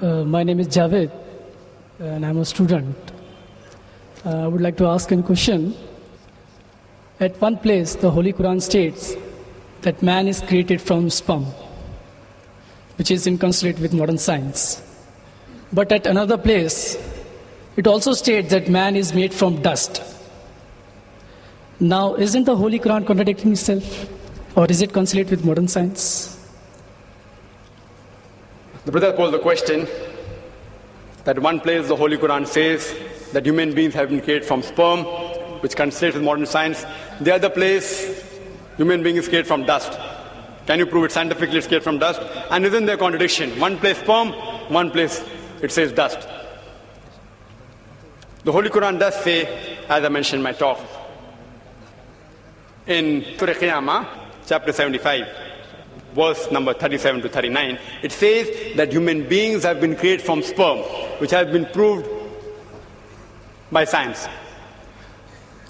My name is Javed, and I'm a student. I would like to ask a question. At one place, the Holy Quran states that man is created from sperm, which is inconsistent with modern science. But at another place, it also states that man is made from dust. Now, isn't the Holy Quran contradicting itself? Or is it consistent with modern science? The brother posed the question that one place the Holy Quran says that human beings have been created from sperm, which consists with modern science. The other place, human being is created from dust. Can you prove it scientifically it's created from dust? And isn't there a contradiction? One place sperm, one place it says dust. The Holy Quran does say, as I mentioned in my talk, in Surah Qiyamah, chapter 75, verse number 37 to 39, it says that human beings have been created from sperm, which has been proved by science.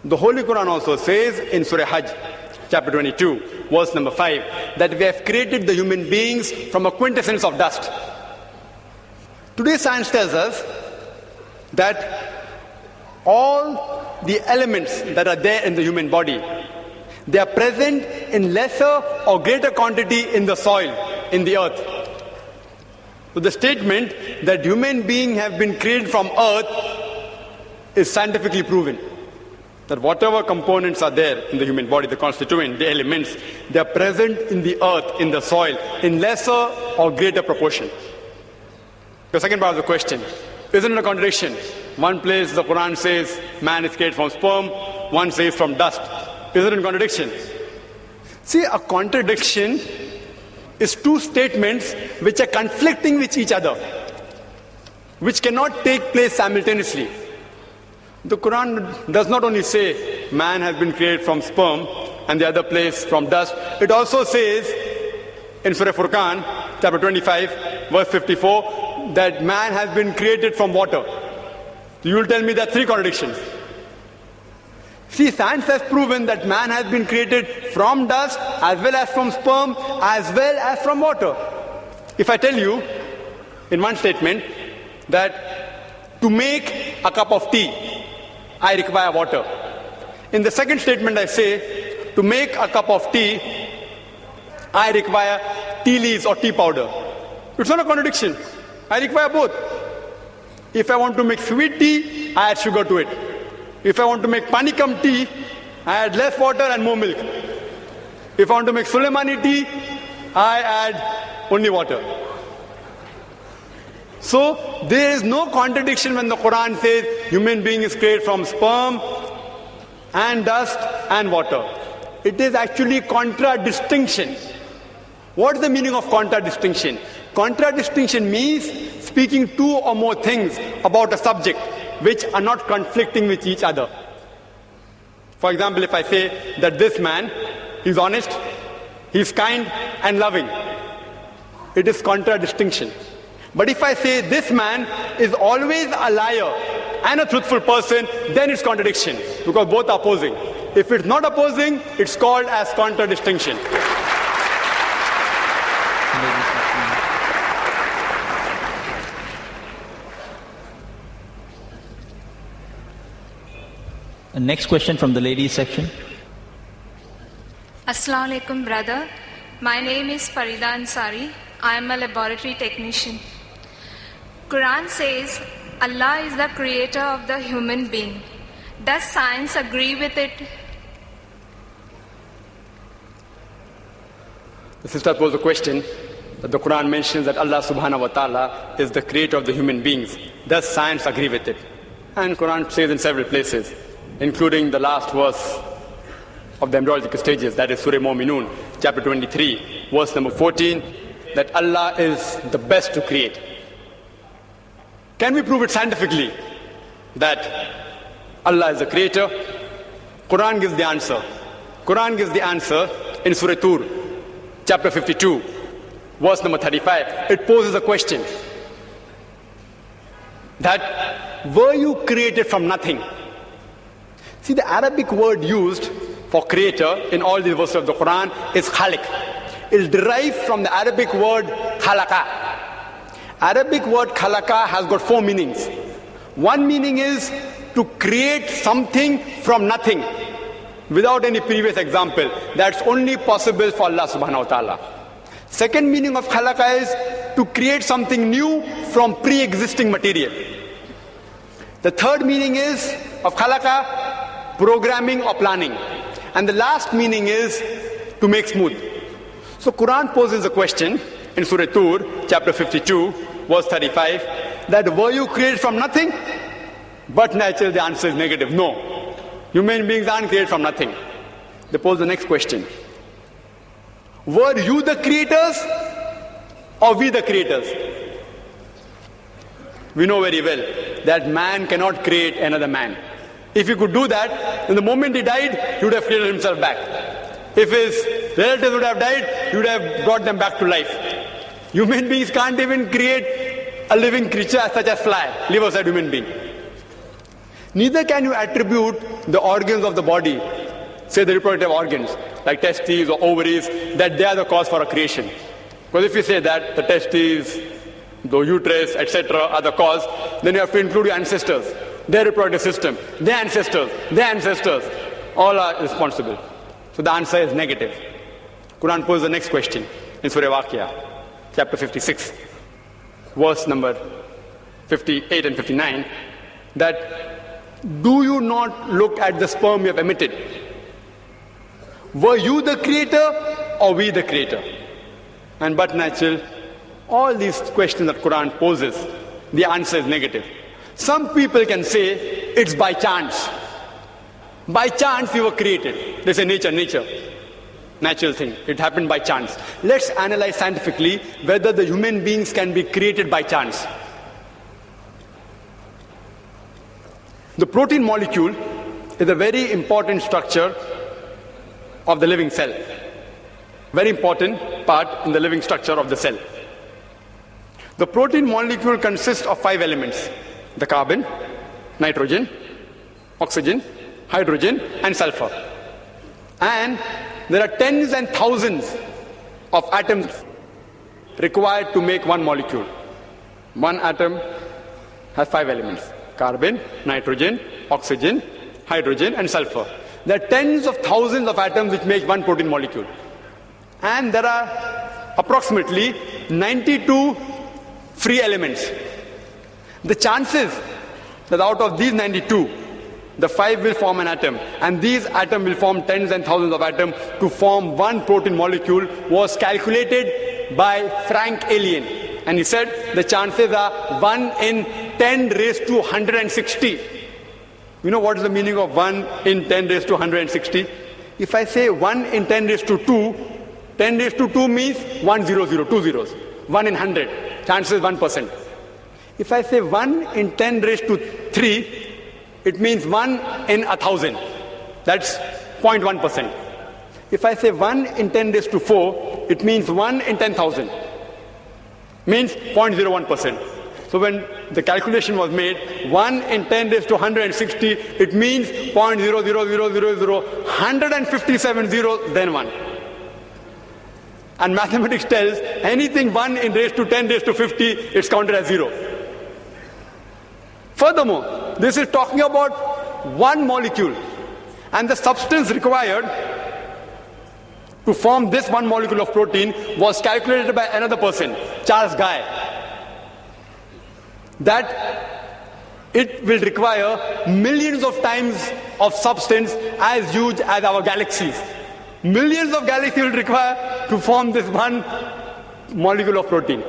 The Holy Quran also says in Surah Hajj, chapter 22, verse number 5, that we have created the human beings from a quintessence of dust. Today science tells us that all the elements that are there in the human body, they are present in lesser or greater quantity in the soil, in the earth. So the statement that human beings have been created from earth is scientifically proven. That whatever components are there in the human body, the constituent, the elements, they are present in the earth, in the soil, in lesser or greater proportion. The second part of the question, isn't it a contradiction? One place the Quran says man is created from sperm, one says from dust. Is it a contradiction? See, a contradiction is two statements which are conflicting with each other, which cannot take place simultaneously. The Quran does not only say man has been created from sperm and the other place from dust. It also says in Surah Furqan, chapter 25, verse 54, that man has been created from water. You will tell me there are three contradictions. See, science has proven that man has been created from dust, as well as from sperm, as well as from water. If I tell you in one statement that to make a cup of tea, I require water. In the second statement I say, to make a cup of tea, I require tea leaves or tea powder. It's not a contradiction. I require both. If I want to make sweet tea, I add sugar to it. If I want to make panikam tea, I add less water and more milk. If I want to make Sulaimani tea, I add only water. So there is no contradiction when the Quran says human being is created from sperm and dust and water. It is actually contradistinction. What is the meaning of contradistinction? Contradistinction means speaking two or more things about a subject which are not conflicting with each other. For example, if I say that this man is honest, he's kind and loving, it is contradistinction. But if I say this man is always a liar and a truthful person, then it's contradiction, because both are opposing. If it's not opposing, it's called as contradistinction. Next question from the ladies section. Assalamu alaikum, brother. My name is Farida Ansari. I am a laboratory technician. Quran says Allah is the creator of the human being. Does science agree with it? The sister posed a question that the Quran mentions that Allah subhanahu wa ta'ala is the creator of the human beings. Does science agree with it? And Quran says in several places, including the last verse of the embryological stages, that is Surah Mu'minun, chapter 23, verse number 14, that Allah is the best to create. Can we prove it scientifically that Allah is the creator? Quran gives the answer. Quran gives the answer in Surah Tur, chapter 52, verse number 35. It poses a question that were you created from nothing? See, the Arabic word used for creator in all the verses of the Quran is khaliq. It is derived from the Arabic word khalaqa. Arabic word khalaqa has got 4 meanings. One meaning is to create something from nothing, without any previous example. That's only possible for Allah subhanahu wa ta'ala. Second meaning of khalaqa is to create something new from pre-existing material. The third meaning is of khalaqa, programming or planning. And the last meaning is to make smooth. So Quran poses a question in Surah Tur, chapter 52, verse 35, that were you created from nothing? But naturally the answer is negative. No. Human beings aren't created from nothing. They pose the next question. Were you the creators or we the creators? We know very well that man cannot create another man. If he could do that, then the moment he died, he would have created himself back. If his relatives would have died, he would have brought them back to life. Human beings can't even create a living creature such as fly, leave aside human being. Neither can you attribute the organs of the body, say the reproductive organs, like testes or ovaries, that they are the cause for a creation. Because if you say that the testes, the uterus, etc. are the cause, then you have to include your ancestors, their reproductive system, their ancestors, all are responsible. So the answer is negative. Quran poses the next question in Surah Waqia, chapter 56, verse number 58 and 59, that do you not look at the sperm you have emitted? Were you the creator or we the creator? And but natural, all these questions that Quran poses, the answer is negative. Some people can say it's by chance. By chance we were created. They say nature. Natural thing. It happened by chance. Let's analyze scientifically whether the human beings can be created by chance. The protein molecule is a very important structure of the living cell. Very important part in the living structure of the cell. The protein molecule consists of 5 elements: the carbon, nitrogen, oxygen, hydrogen, and sulfur. And there are tens and thousands of atoms required to make one molecule. One atom has 5 elements: carbon, nitrogen, oxygen, hydrogen, and sulfur. There are tens of thousands of atoms which make one protein molecule. And there are approximately 92 free elements. The chances that out of these 92, the 5 will form an atom, and these atoms will form tens and thousands of atoms to form one protein molecule, was calculated by Frank Alien. And he said the chances are 1 in 10 raised to 160. You know what is the meaning of 1 in 10 raised to 160? If I say 1 in 10 raised to 2, 10 raised to 2 means 1 0 0, 2 zeros. 1 in 100, chances 1%. If I say 1 in 10 raised to 3, it means 1 in 1,000. That's 0.1%. If I say 1 in 10 raised to 4, it means 1 in 10,000. Means 0.01%. So when the calculation was made, 1 in 10 raised to 160, it means 0.00000, 157 zeros, then 1. And mathematics tells anything 1 in raised to 10 raised to 50, it's counted as 0. Furthermore, this is talking about one molecule, and the substance required to form this one molecule of protein was calculated by another person, Charles Guy, that it will require millions of times of substance as huge as our galaxies. Millions of galaxies will require to form this one molecule of protein.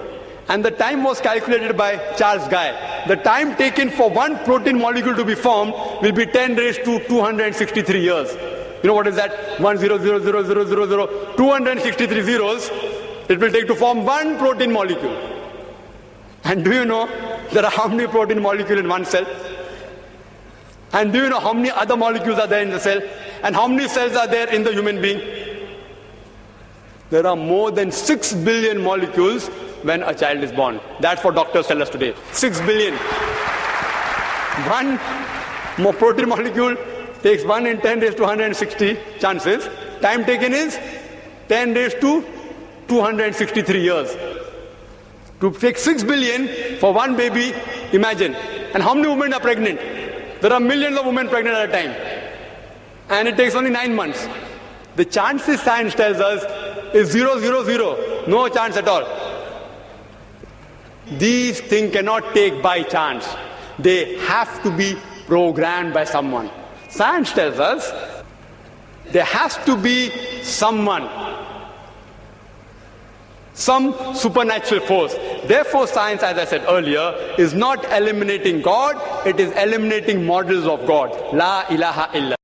And the time was calculated by Charles Guy. The time taken for one protein molecule to be formed will be 10 raised to 263 years. You know what is that? 1 0 0 0 0 0 0, 263 zeros it will take to form one protein molecule. And do you know there are how many protein molecules in one cell? And do you know how many other molecules are there in the cell? And how many cells are there in the human being? There are more than 6 billion molecules when a child is born. That's what doctors tell us today. 6 billion. One more protein molecule takes 1 in 10 raised to 160 chances. Time taken is 10 raised to 263 years. To take 6 billion for one baby, imagine. And how many women are pregnant? There are millions of women pregnant at a time. And it takes only 9 months. The chances science tells us is 0, 0, 0. No chance at all. These things cannot take by chance. They have to be programmed by someone. Science tells us there has to be someone, some supernatural force. Therefore, science, as I said earlier, is not eliminating God, it is eliminating models of God. La ilaha illa.